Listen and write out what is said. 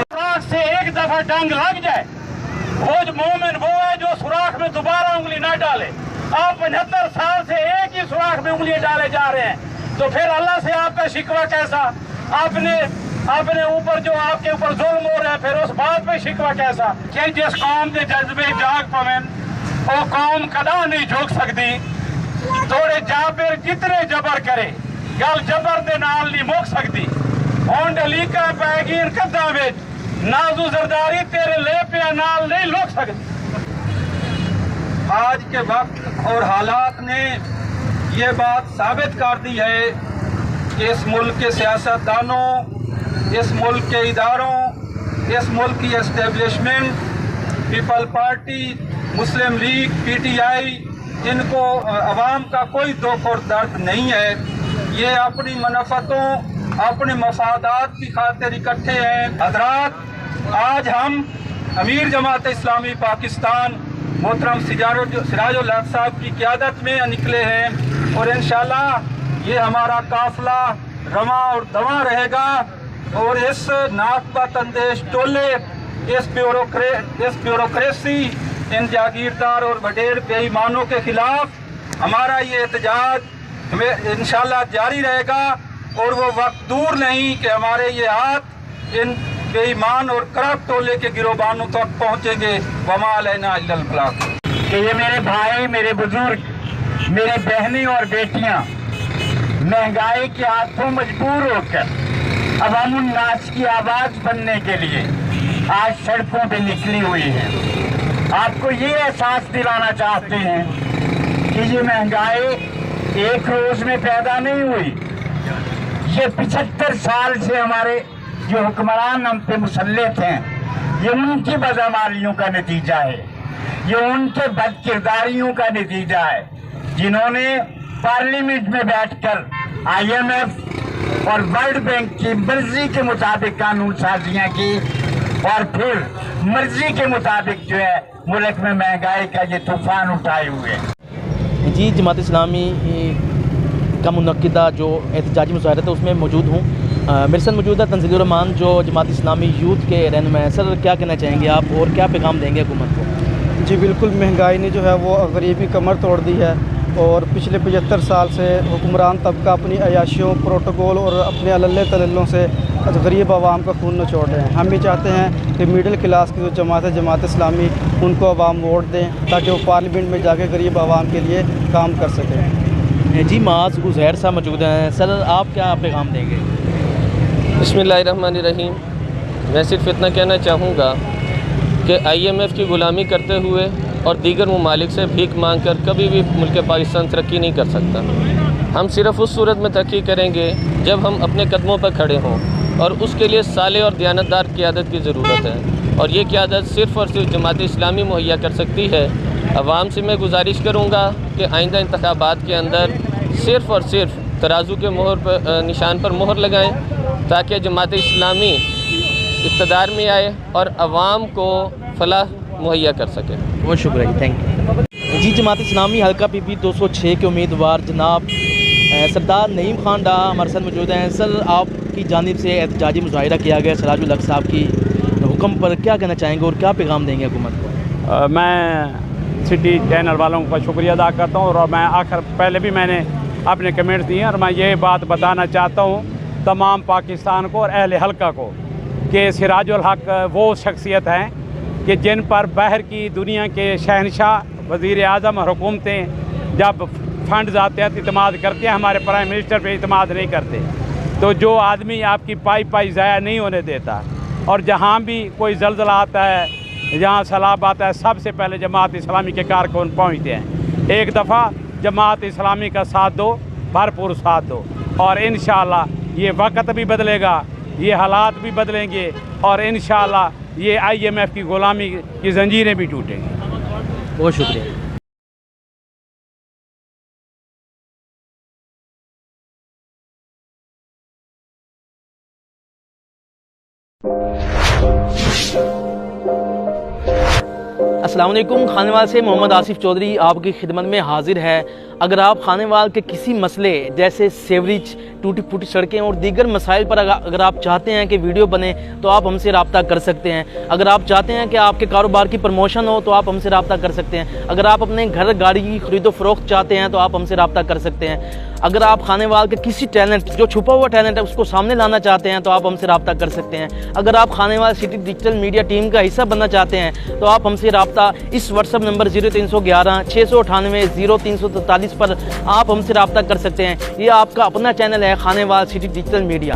सुराख से एक दफा डंग लग जाए, वो जो मोमिन वो है जो सुराख में दोबारा उंगली ना डाले। आप 75 साल से एक ही सुराख में उंगली डाले जा रहे हैं, तो फिर अल्लाह से आपका शिकवा कैसा? आपने ऊपर जो आपके ऊपर जुल्म हो रहा है, फिर उस बात पे शिकवा कैसा? कि जिस कौम के जज्बे जाग पवन वो कौम कदा नहीं झुक सकती। थोड़े जाबिर जितने जबर करे गल जबर दे नाल नहीं मुक सकती। होंड लीका पैगीर कदा विच नाजू जरदारी तेरे ले पे नाल नहीं लुक सकती। आज के वक्त और हालात ने ये बात साबित कर दी है कि इस मुल्क के सियासतदानों, इस मुल्क के इदारों, इस मुल्क की एस्टेब्लिशमेंट, पीपल पार्टी, मुस्लिम लीग, पीटीआई, इनको अवाम का कोई दुख और दर्द नहीं है। ये अपनी मनफतों, अपने मफादात की खातिर इकट्ठे हैं। हजरात, आज हम अमीर जमात इस्लामी पाकिस्तान मोहतरम सिराजुल हक साहब की क़यादत में निकले हैं और इंशाअल्लाह ये हमारा काफिला रमा और दवा रहेगा और इस नाकबत अंदेश टोले, इस ब्यूरोक्रेसी, इन जागीरदार और वडेर बेईमानों के खिलाफ हमारा ये एहतजाज इंशाअल्लाह जारी रहेगा और वो वक्त दूर नहीं कि हमारे ये हाथ इन बेईमान और करप्ट टोले के गिरोबानों तक पहुँचेंगे। वमा अलैना इल्लल बलाग। कि ये मेरे भाई, मेरे बुजुर्ग, मेरे बहनें और बेटियां महंगाई के हाथों मजबूर होकर अवामुन्नास की आवाज बनने के लिए आज सड़कों पे निकली हुई है। आपको ये एहसास दिलाना चाहते हैं कि ये महंगाई एक रोज में पैदा नहीं हुई। ये 75 साल से हमारे जो हुक्मरान हम पे मुसल्लत हैं, ये उनकी बदअमालियों का नतीजा है, ये उनके बदकिरदारियों का नतीजा है, जिन्होंने पार्लियामेंट में बैठकर IMF और वर्ल्ड बैंक की मर्जी के मुताबिक कानून साजियां की और फिर मर्जी के मुताबिक जो है मुल्क में महंगाई का ये तूफान उठाए हुए हैं। जी, जमात इस्लामी का मुनक्किदा जो एहतजाजी मुजाहरा था उसमें मौजूद हूँ। मेरे साथ मौजूद है तंजीलुर रहमान जो जमात इस्लामी यूथ के रहनुमा हैं। सर, क्या कहना चाहेंगे आप और क्या पैगाम देंगे हुकूमत को? जी बिल्कुल, महंगाई ने जो है वो गरीबी कमर तोड़ दी है और पिछले 75 साल से हुक्मरान तबका अपनी अयाशियों, प्रोटोकॉल और अपने अल्ले तल्लों से गरीब आवाम का खून नचोड़ रहे हैं। हम भी चाहते हैं कि मिडिल क्लास की जो जमात इस्लामी उनको आवाम वोट दें ताकि वो पार्लियामेंट में जाके गरीब आवाम के लिए काम कर सकें। जी, माज उज़ैर साहब मौजूद हैं। सर, आप क्या पैगाम देंगे? बिस्मिल्लाहिर्रहमानिर्रहीम। मैं सिर्फ इतना कहना चाहूँगा कि IMF की ग़ुलामी करते हुए और दीगर ममालिक से भीख मांग कर कभी भी मुल्क पाकिस्तान तरक्की नहीं कर सकता। हम सिर्फ उस सूरत में तरक्की करेंगे जब हम अपने कदमों पर खड़े हों और उसके लिए साले और दयानतदार क़यादत की ज़रूरत है और ये क़यादत सिर्फ़ और सिर्फ जमात इस्लामी मुहैया कर सकती है। अवाम से मैं गुजारिश करूँगा कि आइंदा इंतखाबात के अंदर सिर्फ़ और सिर्फ तराजू के निशान पर मोहर लगाएँ ताकि जमात इस्लामी इक़्तिदार में आए और आवाम को फलाह मुहैया कर सके। बहुत शुक्रिया, थैंक यू। जी, जमात इस्लामी हल्का PP 206 के उम्मीदवार जनाब सरदार नईम खान डाह हमारे साथ मौजूद हैं। सर, आपकी जानिब से एहतजाजी मुजाहिरा किया गया सिराजुल हक साहब की हुक्म पर, क्या कहना चाहेंगे और क्या पैगाम देंगे हुकूमत को? मैं सिटी चैनल वालों का शुक्रिया अदा करता हूँ और मैं पहले भी मैंने अपने कमेंट्स दिए और मैं ये बात बताना चाहता हूँ तमाम पाकिस्तान को और अहले हल्का को कि सिराजुल हक वो शख्सियत हैं कि जिन पर बाहर की दुनिया के शहनशाह, वज़ीर आज़म और हुकूमतें जब फंड्स आते हैं तो इतमाद करते हैं, हमारे प्राइम मिनिस्टर पे इतमाद नहीं करते। तो जो आदमी आपकी पाई ज़ाया नहीं होने देता और जहाँ भी कोई ज़लज़ला आता है, जहाँ सैलाब आता है, सबसे पहले जमात इस्लामी के कारकुन पहुँचते हैं। एक दफ़ा जमात इस्लामी का साथ दो, भरपूर साथ दो और इंशाअल्लाह ये वक्त भी बदलेगा, ये हालात भी बदलेंगे और इंशाअल्लाह ये IMF की ग़ुलामी की जंजीरें भी टूटेंगी। बहुत शुक्रिया। अस्सलाम वालेकुम। खानेवाल से मोहम्मद आसिफ चौधरी आपकी खिदमत में हाजिर है। اگر آپ خانیوال کے کسی مسئلے جیسے سیوریج، ٹوٹی پھوٹی سڑکیں اور دیگر مسائل پر اگر آپ چاہتے ہیں کہ ویڈیو بنے تو آپ ہم سے رابطہ کر سکتے ہیں۔ اگر آپ چاہتے ہیں کہ آپ کے کاروبار کی پروموشن ہو تو آپ ہم سے رابطہ کر سکتے ہیں۔ اگر آپ اپنے گھر گاڑی کی خرید و فروخت چاہتے ہیں تو آپ ہم سے رابطہ کر سکتے ہیں۔ اگر آپ خانیوال کے کسی ٹیلنٹ جو چھپا ہوا ٹیلنٹ ہے اس کو سامنے لانا چاہتے ہیں تو آپ ہم سے رابطہ کر سکتے ہیں۔ اگر آپ Khanewal city digital media team کا حصہ بننا چاہتے ہیں تو آپ ہم سے رابطہ اس واٹس ایپ نمبر 0311 698 0343 پر آپ ہم سے رابطہ کر سکتے ہیں۔ یہ آپ کا اپنا چینل ہے خانیوال سٹی ڈیجیٹل میڈیا۔